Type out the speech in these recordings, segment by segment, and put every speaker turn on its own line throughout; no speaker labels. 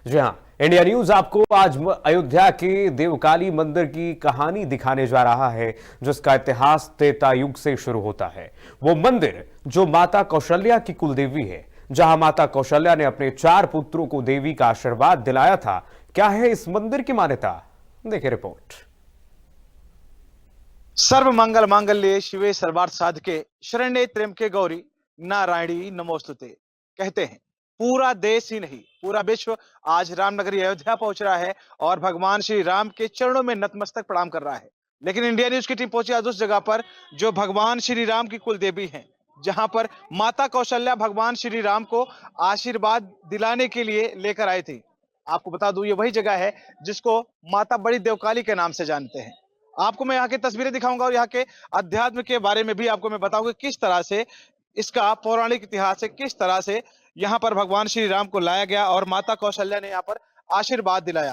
जी हाँ, India news आपको आज अयोध्या के देवकाली मंदिर की कहानी दिखाने जा रहा है, जिसका इतिहास त्रेता युग से शुरू होता है। वो मंदिर जो माता कौशल्या की कुलदेवी है, जहां माता कौशल्या ने अपने 4 पुत्रों को देवी का आशीर्वाद दिलाया था। क्या है इस मंदिर की मान्यता, देखिए रिपोर्ट।
सर्व मंगल मांगल्ये शिवे सर्वार्थ साधके शरण्ये त्र्यंबके गौरी नारायणी नमोस्तुते। कहते हैं पूरा देश ही नहीं, पूरा विश्व आज रामनगरी अयोध्या पहुंच रहा है और भगवान श्री राम के चरणों में नतमस्तक प्रणाम कर रहा है। लेकिन इंडिया न्यूज की टीम पहुंची आज उस जगह पर जो भगवान श्री राम की कुल देवी है, जहां पर माता कौशल्या भगवान श्री राम को आशीर्वाद दिलाने के लिए लेकर आए थे। आपको बता दूं, ये वही जगह है जिसको माता बड़ी देवकाली के नाम से जानते हैं। आपको मैं यहाँ की तस्वीरें दिखाऊंगा और यहाँ के अध्यात्म के बारे में भी आपको मैं बताऊंगा किस तरह से इसका पौराणिक इतिहास है, किस तरह से यहाँ पर भगवान श्री राम को लाया गया और माता कौशल्या ने यहाँ पर आशीर्वाद दिलाया।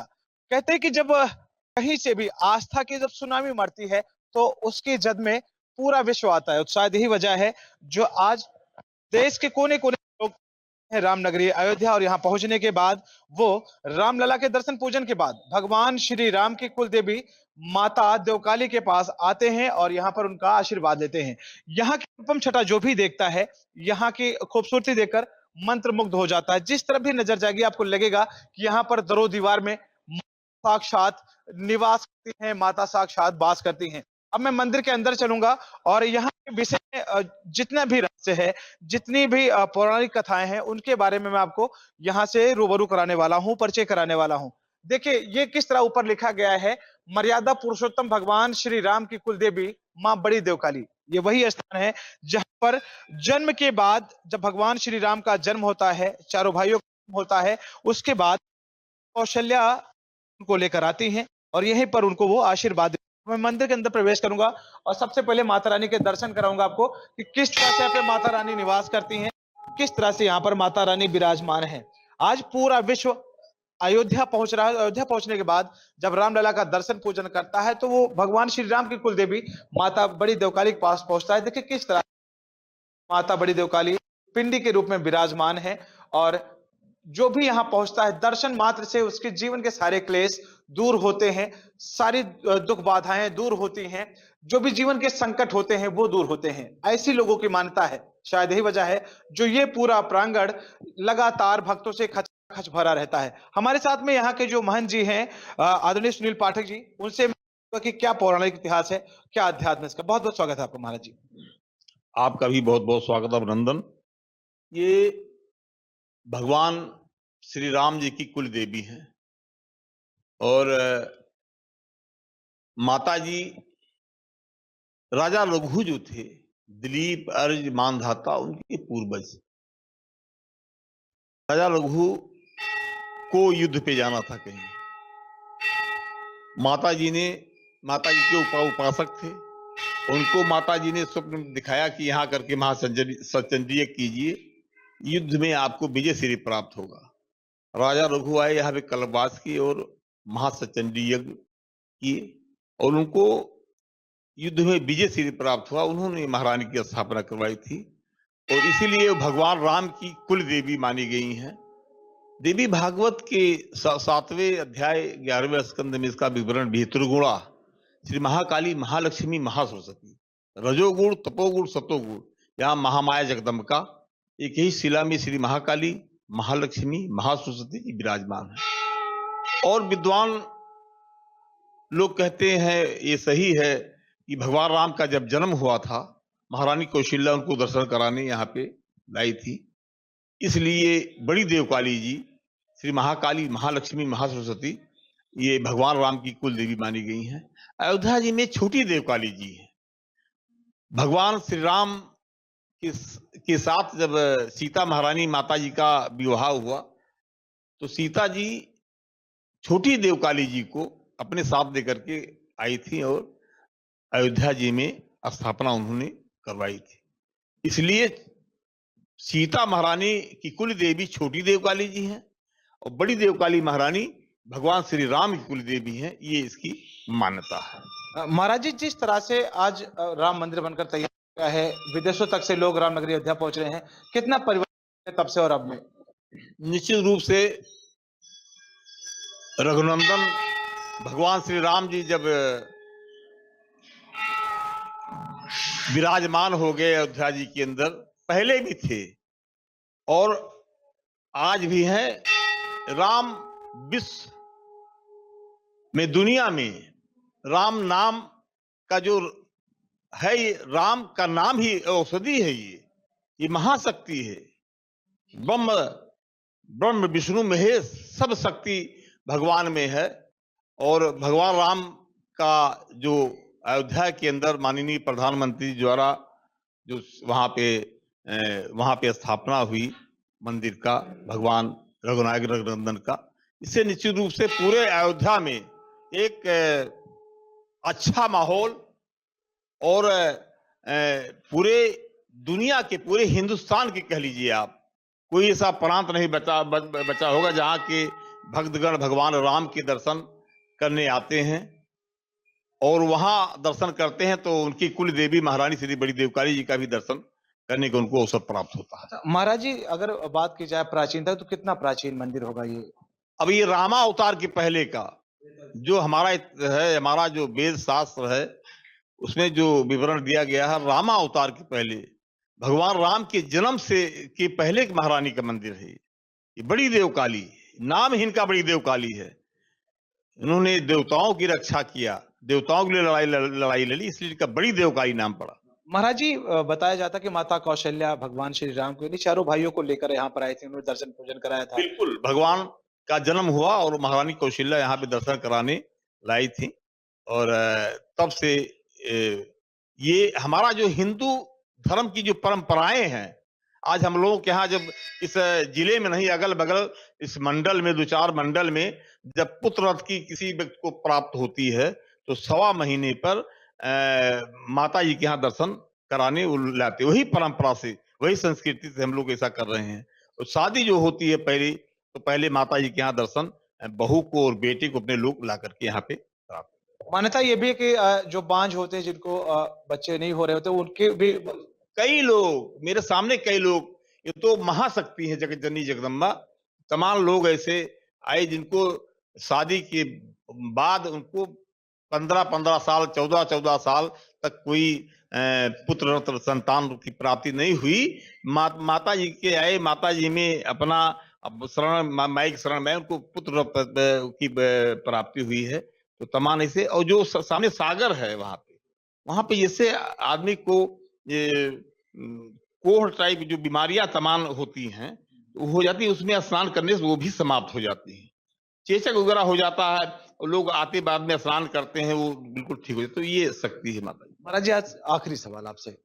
कहते हैं कि जब कहीं से भी आस्था की जब सुनामी मरती है तो उसकी जद में पूरा विश्व आता है। शायद यही वजह है जो आज देश के कोने कोने लोग है रामनगरी अयोध्या, और यहाँ पहुंचने के बाद वो रामलला के दर्शन पूजन के बाद भगवान श्री राम की कुल देवी माता देवकाली के पास आते हैं और यहाँ पर उनका आशीर्वाद लेते हैं। यहाँ की अनुपम छटा जो भी देखता है, यहाँ की खूबसूरती देखकर मंत्र मुग्ध हो जाता है। जिस तरफ भी नजर जाएगी आपको लगेगा कि यहाँ पर दरो दीवार में साक्षात निवास करती हैं, माता साक्षात वास करती हैं। अब मैं मंदिर के अंदर चलूंगा और यहाँ के विषय में जितना भी रहस्य है, जितनी भी पौराणिक कथाएं हैं, उनके बारे में मैं आपको यहाँ से रूबरू कराने वाला हूँ, परिचय कराने वाला हूँ। देखिए ये किस तरह ऊपर लिखा गया है, मर्यादा पुरुषोत्तम भगवान श्री राम की कुल देवी मां बड़ी देवकाली। ये वही स्थान है जहां पर जन्म के बाद, जब भगवान श्री राम का जन्म होता है, चारों भाइयों का जन्म होता है, उसके बाद कौशल्या उनको लेकर आती हैं और यहीं पर उनको वो आशीर्वाद। मैं मंदिर के अंदर प्रवेश करूंगा और सबसे पहले माता रानी के दर्शन कराऊंगा आपको कि किस तरह से यहाँ पे माता रानी निवास करती हैं, किस तरह से यहाँ पर माता रानी विराजमान है। आज पूरा विश्व अयोध्या पहुंच रहा है। अयोध्या पहुंचने के बाद जब रामलला का दर्शन पूजन करता है तो वो भगवान श्री राम की कुल देवी माता बड़ी देवकाली के पास पहुंचता है। देखिए किस तरह माता बड़ी देवकाली पिंडी के रूप में विराजमान है और जो भी यहाँ पहुंचता है दर्शन मात्र से उसके जीवन के सारे क्लेश दूर होते हैं, सारी दुख बाधाएं दूर होती हैं, जो भी जीवन के संकट होते हैं वो दूर होते हैं। ऐसी लोगों की मान्यता है। शायद यही वजह है जो ये पूरा प्रांगण लगातार भक्तों से खच भरा रहता है। हमारे साथ में यहाँ के जो महंत जी हैं, आदरणीय सुनील पाठक जी, उनसे कि क्या पौराणिक इतिहास है, क्या अध्यात्म है इसका। बहुत बहुत स्वागत है आपका महाराज जी।
आपका भी बहुत बहुत स्वागत है, अभिनंदन। ये भगवान श्री राम जी की कुल देवी हैं और माता जी राजा रघु जो थे, दिलीप अर्ज मानधाता, उनके पूर्वज। राजा रघु को युद्ध पे जाना था कहीं, माता जी के उपासक थे, उनको माता जी ने स्वप्न दिखाया कि यहाँ करके महासचंडी कीजिए, युद्ध में आपको विजय श्री प्राप्त होगा। राजा रघु आए, यहाँ पे कल्पवास किए और महासचंडी यज्ञ किए और उनको युद्ध में विजय श्री प्राप्त हुआ। उन्होंने महारानी की स्थापना करवाई थी और इसीलिए भगवान राम की कुल देवी मानी गई हैं। देवी भागवत के 7वें अध्याय 11वें स्कंद में इसका विवरण भी, त्रिगुणा श्री महाकाली महालक्ष्मी महासरस्वती, रजोगुण तपोगुण सतोगुण, यहाँ महामाया जगदम्बिका, एक ही शिला में श्री महाकाली महालक्ष्मी महासरस्वती की विराजमान है। और विद्वान लोग कहते हैं ये सही है कि भगवान राम का जब जन्म हुआ था, महारानी कौशल्या उनको दर्शन कराने यहाँ पे लाई थी, इसलिए बड़ी देवकाली जी श्री महाकाली महालक्ष्मी महासरस्वती ये भगवान राम की कुल देवी मानी गई हैं। अयोध्या जी में छोटी देवकाली जी है। भगवान श्री राम के साथ जब सीता महारानी माता जी का विवाह हुआ तो सीता जी छोटी देवकाली जी को अपने साथ लेकर के आई थी और अयोध्या जी में स्थापना उन्होंने करवाई थी। इसलिए सीता महारानी की कुल देवी छोटी देवकाली जी हैं और बड़ी देवकाली महारानी भगवान श्री राम की कुल देवी हैं, ये इसकी मान्यता है।
महाराज जी, जिस तरह से आज राम मंदिर बनकर तैयार हुआ है, विदेशों तक से लोग रामनगरी अयोध्या पहुंच रहे हैं, कितना परिवर्तन है तब से और अब में?
निश्चित रूप से रघुनंदन भगवान श्री राम जी जब विराजमान हो गए अयोध्या जी के अंदर, पहले भी थे और आज भी हैं। राम विश्व में, दुनिया में राम नाम का जो है, ये राम का नाम ही औषधि है। ये महाशक्ति है। ब्रह्म ब्रह्म विष्णु महेश सब शक्ति भगवान में है। और भगवान राम का जो अयोध्या के अंदर माननीय प्रधानमंत्री द्वारा जो वहां पे स्थापना हुई मंदिर का, भगवान रघुनायक रघुनंदन का, इससे निश्चित रूप से पूरे अयोध्या में एक अच्छा माहौल और पूरे दुनिया के, पूरे हिंदुस्तान के कह लीजिए आप, कोई ऐसा प्रांत नहीं बचा होगा जहां के भक्तगण भगवान राम के दर्शन करने आते हैं और वहां दर्शन करते हैं तो उनकी कुल देवी महारानी श्री बड़ी देवकाली जी का भी दर्शन करने का उनको अवसर प्राप्त होता है।
महाराज जी, अगर बात की जाए प्राचीनता, तो कितना प्राचीन मंदिर होगा ये?
अब ये रामा अवतार के पहले का जो हमारा है, हमारा जो वेद शास्त्र है उसमें जो विवरण दिया गया है, रामा अवतार के पहले, भगवान राम के जन्म से के पहले की महारानी का मंदिर है। ये बड़ी देवकाली, नाम ही इनका बड़ी देवकाली है। इन्होंने देवताओं की रक्षा किया, देवताओं के लिए लड़ाई लड़ी, इसलिए इनका बड़ी देवकाली नाम पड़ा।
महाराज जी, बताया जाता कि माता कौशल्या भगवान श्री राम को यानी चारों भाइयों को लेकर यहाँ पर आए थे, उन्होंने दर्शन पूजन कराया था।
बिल्कुल, भगवान का जन्म हुआ और महारानी कौशल्या यहाँ पे दर्शन कराने लाई थी। और तब से ये हमारा जो हिंदू धर्म की जो परंपराएं हैं, आज हम लोगों के यहाँ जब इस जिले में नहीं, अगल बगल इस मंडल में, 2-4 मंडल में जब पुत्र रथ की किसी व्यक्ति को प्राप्त होती है तो 1.25 महीने पर माता जी के यहाँ दर्शन कराने वो लाते। वही परंपरा से, वही संस्कृति से हम लोग ऐसा कर रहे हैं। और शादी जो होती है पहले माता जी के यहाँ दर्शन बहू को और बेटे को अपने लोग ला करके यहाँ पे कराते।
मान्यता ये भी है कि जो बांझ होते हैं, जिनको बच्चे नहीं हो रहे होते, उनके भी
कई लोग मेरे सामने, कई लोग, ये तो महाशक्ति है जगत जननी जगदम्बा। तमाम लोग ऐसे आए जिनको शादी के बाद उनको 15-15 साल, 14-14 साल तक कोई पुत्र रत्न संतान की प्राप्ति नहीं हुई। माता जी के आए, माता जी में अपना शरण, माई की शरण में उनको पुत्र रत्न की प्राप्ति हुई है। तो तमाम ऐसे, और जो सामने सागर है वहां पे जैसे आदमी को ये कोढ़ टाइप जो बीमारियां तमाम होती हैं वो हो जाती है, उसमें स्नान करने से वो भी समाप्त हो जाती है। चेचक वगैरह हो जाता है, लोग आते बाद में स्नान करते हैं, वो बिल्कुल ठीक हो जाता है। तो ये शक्ति है माता जी।
महाराज जी, आज आखिरी सवाल आपसे।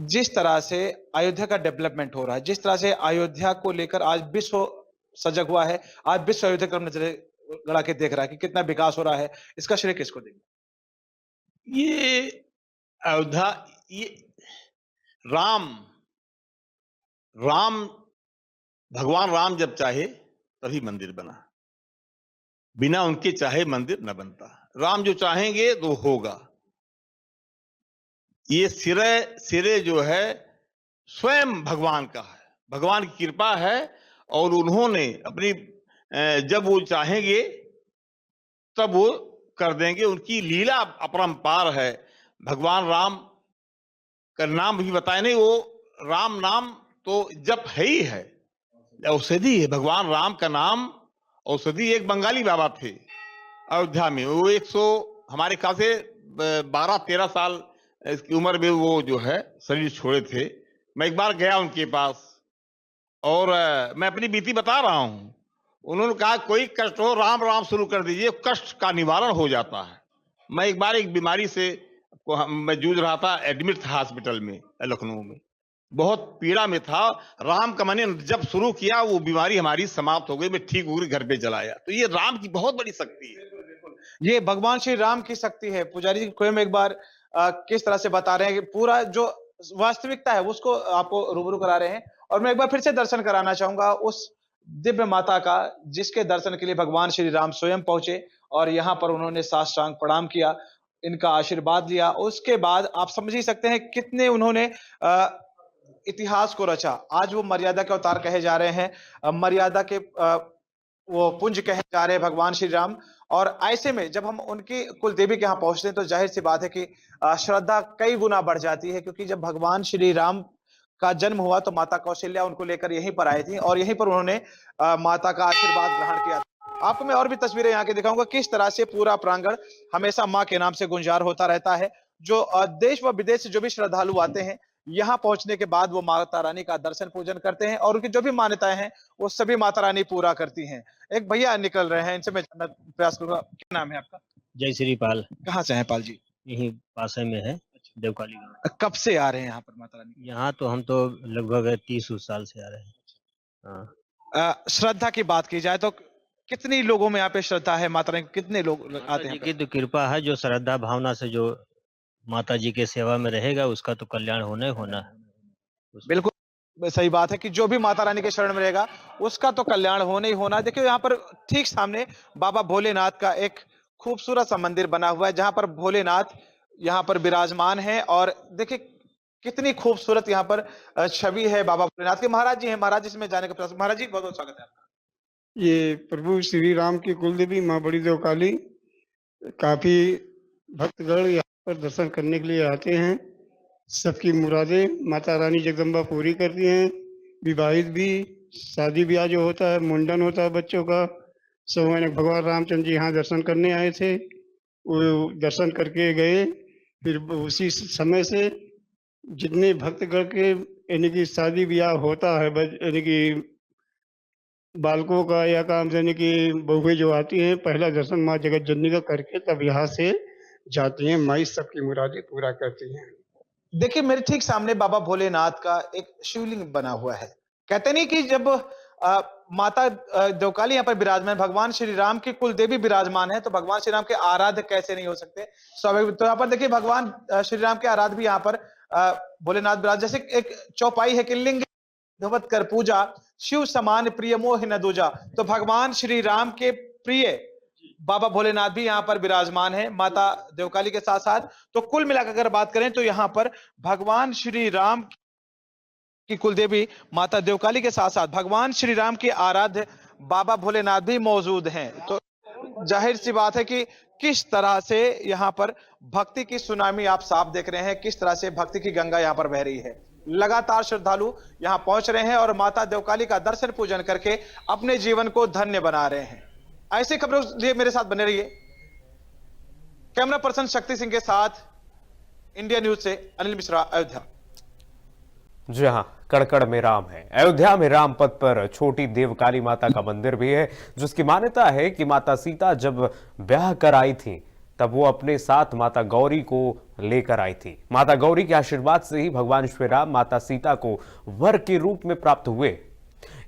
जिस तरह से अयोध्या का डेवलपमेंट हो रहा है, जिस तरह से अयोध्या को लेकर आज विश्व सजग हुआ है, आज विश्व अयोध्या की तरफ नजरें गड़ा के देख रहा है कि कितना विकास हो रहा है, इसका श्रेय किसको देंगे?
ये अयोध्या, ये राम राम भगवान राम जब चाहे तभी मंदिर बना, बिना उनके चाहे मंदिर न बनता। राम जो चाहेंगे तो होगा। ये सिरे जो है स्वयं भगवान का है, भगवान की कृपा है। और उन्होंने अपनी जब वो चाहेंगे तब वो कर देंगे, उनकी लीला अपरंपार है। भगवान राम का नाम भी बताए नहीं, वो राम नाम तो जप है ही है, औषधि है। भगवान राम का नाम औषधि। एक बंगाली बाबा थे अयोध्या में, वो 100 हमारे ख्याल से 12-13 साल की उम्र में वो जो है शरीर छोड़े थे। मैं एक बार गया उनके पास और मैं अपनी बीती बता रहा हूं। उन्होंने कहा कोई कष्ट हो, राम राम शुरू कर दीजिए, कष्ट का निवारण हो जाता है। मैं एक बार एक बीमारी से मैं जूझ रहा था, एडमिट था हॉस्पिटल में लखनऊ में, बहुत पीड़ा में था। राम का मैंने जब शुरू किया वो बीमारी हमारी समाप्त हो गई, मैं ठीक हो गई, घर पे चला आया। तो ये राम की बहुत बड़ी शक्ति है।
ये भगवान श्री राम की शक्ति है। पुजारी जी, कोई में एक बार किस तरह से बता रहे हैं कि पूरा जो वास्तविकता है उसको आपको रूबरू करा रहे हैं। और मैं एक बार फिर से दर्शन कराना चाहूंगा उस दिव्य माता का, जिसके दर्शन के लिए भगवान श्री राम स्वयं पहुंचे और यहाँ पर उन्होंने साष्टांग प्रणाम किया, इनका आशीर्वाद लिया। उसके बाद आप समझ ही सकते हैं कितने उन्होंने इतिहास को रचा। आज वो मर्यादा के अवतार कहे जा रहे हैं। मर्यादा के वो पुंज कहे जा रहे हैं भगवान श्री राम। और ऐसे में जब हम उनकी कुल देवी के यहाँ पहुंचते हैं तो जाहिर सी बात है कि श्रद्धा कई गुना बढ़ जाती है, क्योंकि जब भगवान श्री राम का जन्म हुआ तो माता कौशल्या उनको लेकर यहीं पर आई थी और यहीं पर उन्होंने माता का आशीर्वाद ग्रहण किया था। आपको मैं और भी तस्वीरें यहाँ की दिखाऊंगा, किस तरह से पूरा प्रांगण हमेशा माँ के नाम से गुंजार होता रहता है। जो देश व विदेश से जो भी श्रद्धालु आते हैं, यहाँ पहुंचने के बाद वो माता रानी का दर्शन पूजन करते हैं और उनकी जो भी मान्यताएं हैं वो सभी माता रानी पूरा करती हैं। एक भैया निकल रहे हैं, इनसे मैं जानना प्रयास करूंगा। क्या नाम है आपका?
जय श्री पाल।
कहाँ से हैं पाल जी?
यही पास में है, देवकाली गांव।
कब से आ रहे हैं यहाँ पर माता रानी के?
यहाँ तो हम तो लगभग 30 साल से आ रहे हैं। हाँ।
श्रद्धा की बात की जाए तो कितनी लोगों में यहाँ पे श्रद्धा है माता रानी की? कितने लोग
माता
आते
जी
हैं?
की तो कृपा है, जो श्रद्धा भावना से जो माता जी के सेवा में रहेगा उसका तो कल्याण होना ही होना है।
बिल्कुल सही बात है कि जो भी माता रानी के शरण में रहेगा उसका तो कल्याण होना ही होना है। देखिए यहाँ पर ठीक सामने बाबा भोलेनाथ का एक खूबसूरत सा मंदिर बना हुआ है, जहाँ पर भोलेनाथ यहाँ पर विराजमान है। और देखिए कितनी खूबसूरत यहाँ पर छवि है बाबा भोलेनाथ की। महाराज जी हैं, महाराज जी से मैं जाने का प्रयास। महाराज जी बहुत बहुत स्वागत है आपका।
ये प्रभु श्री राम की कुलदेवी माँ बड़ी देवकाली, काफी भक्तगण यहाँ पर दर्शन करने के लिए आते हैं। सबकी मुरादें माता रानी जगदम्बा पूरी करती हैं। विवाहित भी, शादी ब्याह जो होता है, मुंडन होता है बच्चों का, सब मैंने भगवान रामचंद्र जी यहाँ दर्शन करने आए थे, वो दर्शन करके गए। फिर उसी समय से जितने भक्तगण के यानी कि शादी ब्याह होता है, यानी कि बालकों का या काम से, यानी कि बहुएं जो आती हैं, पहला दर्शन माँ जगत जननी का करके तब यहाँ से जाती हैं। माई सबकी मुरादें पूरा करती हैं।
देखिए मेरे ठीक सामने बाबा भोलेनाथ का एक शिवलिंग बना हुआ है। कहते नहीं कि जब माता देवकाली यहाँ पर विराजमान, भगवान श्री राम की कुल देवी विराजमान है, तो भगवान श्री राम के आराध्य कैसे नहीं हो सकते? स्वाभाविक। तो यहाँ पर देखिए भगवान श्री राम के आराध्य भी यहाँ पर भोलेनाथ विराज। जैसे एक चौपाई है कि लिंग धवत कर पूजा, शिव समान प्रिय मोह न दूजा। तो भगवान श्री राम के प्रिय बाबा भोलेनाथ भी यहाँ पर विराजमान है माता देवकाली के साथ साथ। तो कुल मिलाकर अगर बात करें तो यहाँ पर भगवान श्री राम की कुलदेवी माता देवकाली के साथ साथ भगवान श्री राम के आराध्य बाबा भोलेनाथ भी मौजूद हैं। तो जाहिर सी बात है कि किस तरह से यहाँ पर भक्ति की सुनामी आप साफ देख रहे हैं, किस तरह से भक्ति की गंगा यहाँ पर बह रही है। लगातार श्रद्धालु यहाँ पहुंच रहे हैं और माता देवकाली का दर्शन पूजन करके अपने जीवन को धन्य बना रहे हैं। ऐसी खबरों के लिए मेरे साथ बने रहिए। कैमरा पर्सन शक्ति सिंह के साथ इंडिया न्यूज से अनिल मिश्रा, अयोध्या।
जी हां, कड़कड़ में राम है। अयोध्या में राम पथ पर छोटी देवकाली माता का मंदिर भी है, जिसकी मान्यता है कि माता सीता जब ब्याह कर आई थी तब वो अपने साथ माता गौरी को लेकर आई थी। माता गौरी के आशीर्वाद से ही भगवान श्री राम माता सीता को वर के रूप में प्राप्त हुए,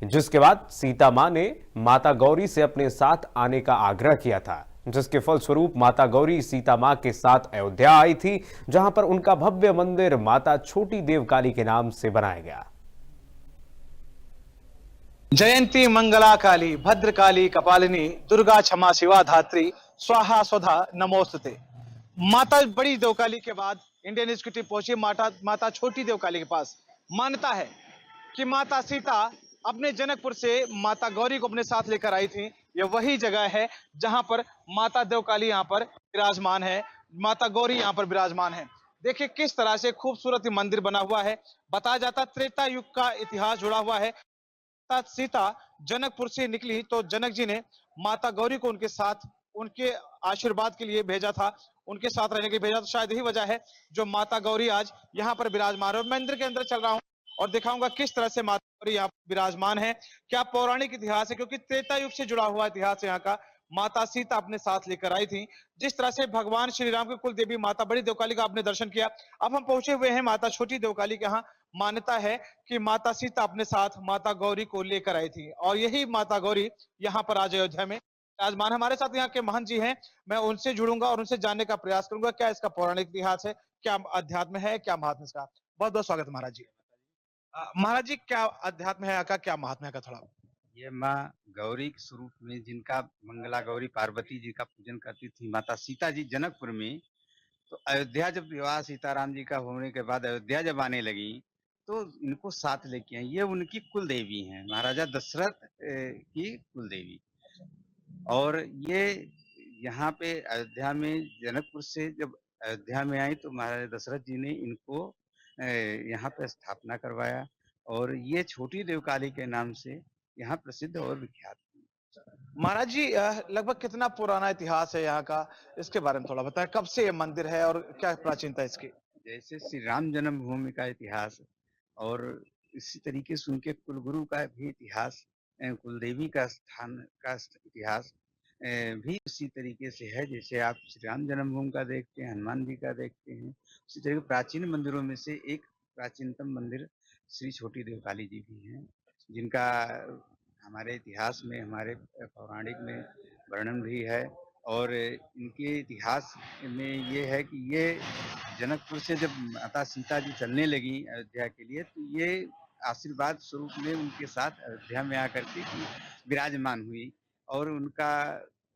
जिसके बाद सीता मां ने माता गौरी से अपने साथ आने का आग्रह किया था, जिसके फलस्वरूप माता गौरी सीता मां के साथ अयोध्या आई थी, जहां पर उनका भव्य मंदिर माता छोटी देवकाली के नाम से बनाया गया।
जयंती मंगला काली भद्रकाली कपालिनी दुर्गा क्षमा शिवा धात्री स्वाहा स्वधा नमोस्तुते। माता बड़ी देवकाली के बाद इंडियन न्यूज की टीम पहुंची माता छोटी देवकाली के पास। मान्यता है कि माता सीता अपने जनकपुर से माता गौरी को अपने साथ लेकर आई थी। यह वही जगह है जहां पर माता देवकाली यहाँ पर विराजमान है, माता गौरी यहाँ पर विराजमान है। देखिए किस तरह से खूबसूरत मंदिर बना हुआ है। बताया जाता त्रेता युग का इतिहास जुड़ा हुआ है। सीता जनकपुर से निकली तो जनक जी ने माता गौरी को उनके साथ उनके आशीर्वाद के लिए भेजा था, उनके साथ रहने के लिए भेजा। तो शायद यही वजह है जो माता गौरी आज यहाँ पर विराजमान है। मंदिर के अंदर चल रहा हूँ और दिखाऊंगा किस तरह से माता गौरी यहाँ विराजमान है, क्या पौराणिक इतिहास है, क्योंकि त्रेता युग से जुड़ा हुआ इतिहास है यहाँ का। माता सीता अपने साथ लेकर आई थी। जिस तरह से भगवान श्री राम की कुल देवी माता बड़ी देवकाली का आपने दर्शन किया, अब हम पहुंचे हुए हैं माता छोटी देवकाली के यहाँ। मान्यता है कि माता सीता अपने साथ माता गौरी को लेकर आई थी और यही माता गौरी यहाँ पर आज अयोध्या में विराजमान। हमारे साथ यहाँ के महंत जी हैं, मैं उनसे जुड़ूंगा और उनसे जानने का प्रयास करूंगा क्या इसका पौराणिक इतिहास है, क्या अध्यात्म है, क्या महात्म इसका। बहुत बहुत स्वागत महाराज जी। महाराज जी क्या अध्यात्म है का, क्या महात्म है का थोड़ा?
ये माँ गौरी के स्वरूप में जिनका मंगला गौरी पार्वती जी का पूजन करती थी माता सीता जी जनकपुर में, तो अयोध्या जब विवाह सीताराम जी का होने के बाद अयोध्या जब आने लगी तो इनको साथ लेके आई। ये उनकी कुल देवी हैं, महाराजा दशरथ की कुल देवी। और ये यहाँ पे अयोध्या में जनकपुर से जब अयोध्या में आई तो महाराज दशरथ जी ने इनको यहाँ पे स्थापना करवाया और ये छोटी देवकाली के नाम से यहाँ प्रसिद्ध और विख्यात है।
महाराज जी लगभग कितना पुराना इतिहास है यहाँ का, इसके बारे में थोड़ा बताएं। कब से ये मंदिर है और क्या प्राचीनता है इसकी?
जैसे श्री राम जन्मभूमि का इतिहास और इसी तरीके से उनके कुलगुरु का भी इतिहास, कुलदेवी का स्थान का इतिहास भी उसी तरीके से है। जैसे आप श्री राम जन्मभूमि का देखते हैं, हनुमान जी का देखते हैं, उसी तरह प्राचीन मंदिरों में से एक प्राचीनतम मंदिर श्री छोटी देवकाली जी भी हैं, जिनका हमारे इतिहास में, हमारे पौराणिक में वर्णन भी है। और इनके इतिहास में ये है कि ये जनकपुर से जब माता सीता जी चलने लगी अयोध्या के लिए, तो ये आशीर्वाद स्वरूप में उनके साथ अयोध्या में आकर के विराजमान हुई और उनका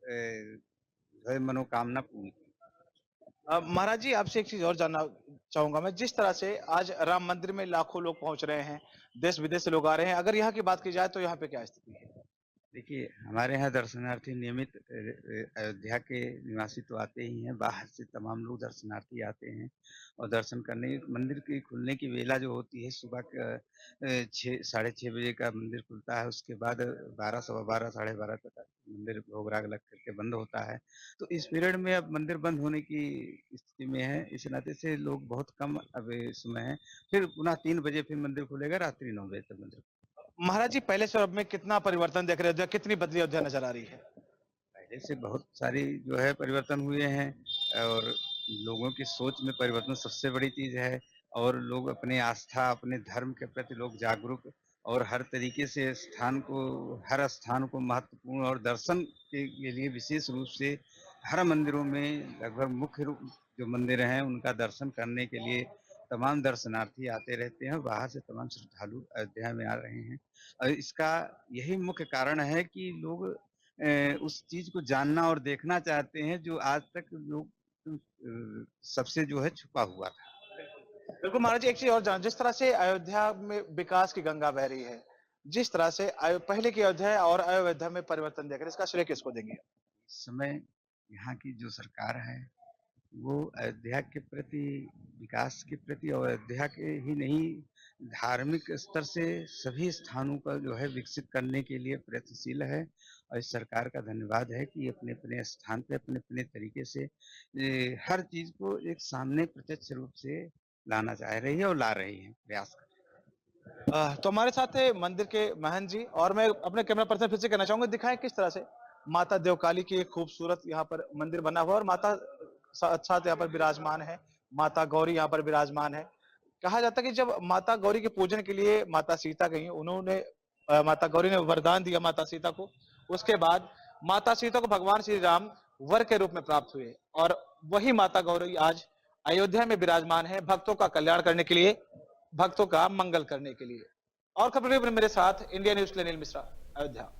जो है मनोकामना पूर्ण की।
महाराज जी आपसे एक चीज और जानना चाहूंगा मैं, जिस तरह से आज राम मंदिर में लाखों लोग पहुंच रहे हैं, देश विदेश से लोग आ रहे हैं, अगर यहाँ की बात की जाए तो यहाँ पे क्या स्थिति है?
देखिए, हमारे यहाँ दर्शनार्थी नियमित अयोध्या के निवासी तो आते ही हैं, बाहर से तमाम लोग दर्शनार्थी आते हैं और दर्शन करने। मंदिर की खुलने की वेला जो होती है सुबह का 6 बजे का मंदिर खुलता है, उसके बाद 12 सवा 12 साढ़े 12 तक मंदिर भोग राग लग करके बंद होता है। तो इस पीरियड में अब मंदिर बंद होने की स्थिति में है, इस नाते से लोग बहुत कम अब इस समय है। फिर पुनः 3 बजे फिर मंदिर खुलेगा, रात्रि 9 बजे तक मंदिर।
महाराज जी पहले से और अब में कितना परिवर्तन देख रहे हो, कितनी बदली अयोध्या नजर आ रही है?
पहले से बहुत सारी जो है परिवर्तन हुए हैं और लोगों की सोच में परिवर्तन सबसे बड़ी चीज है। और लोग अपने आस्था, अपने धर्म के प्रति लोग जागरूक और हर तरीके से हर स्थान को महत्वपूर्ण और दर्शन के लिए विशेष रूप से हर मंदिरों में लगभग मुख्य रूप जो मंदिर हैं उनका दर्शन करने के लिए तमाम दर्शनार्थी आते रहते हैं और बाहर से तमाम श्रद्धालु अयोध्या में आ रहे हैं। और इसका यही मुख्य कारण है कि लोग उस चीज को जानना और देखना चाहते हैं जो आज तक लोग सबसे जो है छुपा हुआ था।
बिल्कुल महाराज जी, एक चीज और जान, जिस तरह से अयोध्या में विकास की गंगा बह रही है, जिस तरह से पहले की अयोध्या और अयोध्या में परिवर्तन देख रहे हैं, इसका श्रेय किसको देंगे?
इस समय यहाँ की जो सरकार है वो अयोध्या के प्रति, विकास के प्रति और अयोध्या के ही नहीं धार्मिक स्तर से सभी स्थानों का जो है विकसित करने के लिए प्रयत्नशील है। और इस सरकार का धन्यवाद है कि अपने अपने स्थान पे अपने अपने तरीके से हर चीज को एक सामने प्रत्यक्ष रूप से लाना चाह रही है और ला रही है, प्रयास कर रही है।
तो हमारे साथ है मंदिर के महंत जी, और मैं अपने कैमरा पर्सन फिर से कहना चाहूंगा, दिखाएं किस तरह से माता देवकाली की एक खूबसूरत यहाँ पर मंदिर बना हुआ है और माता साथ यहाँ पर विराजमान है, माता गौरी यहाँ पर विराजमान है। कहा जाता है कि जब माता गौरी के पूजन के लिए माता सीता गई, उन्होंने माता गौरी ने वरदान दिया माता सीता को, उसके बाद माता सीता को भगवान श्री राम वर के रूप में प्राप्त हुए और वही माता गौरी आज अयोध्या में विराजमान है, भक्तों का कल्याण करने के लिए, भक्तों का मंगल करने के लिए। और खबर मेरे साथ इंडिया न्यूज के लिए नील मिश्रा, अयोध्या।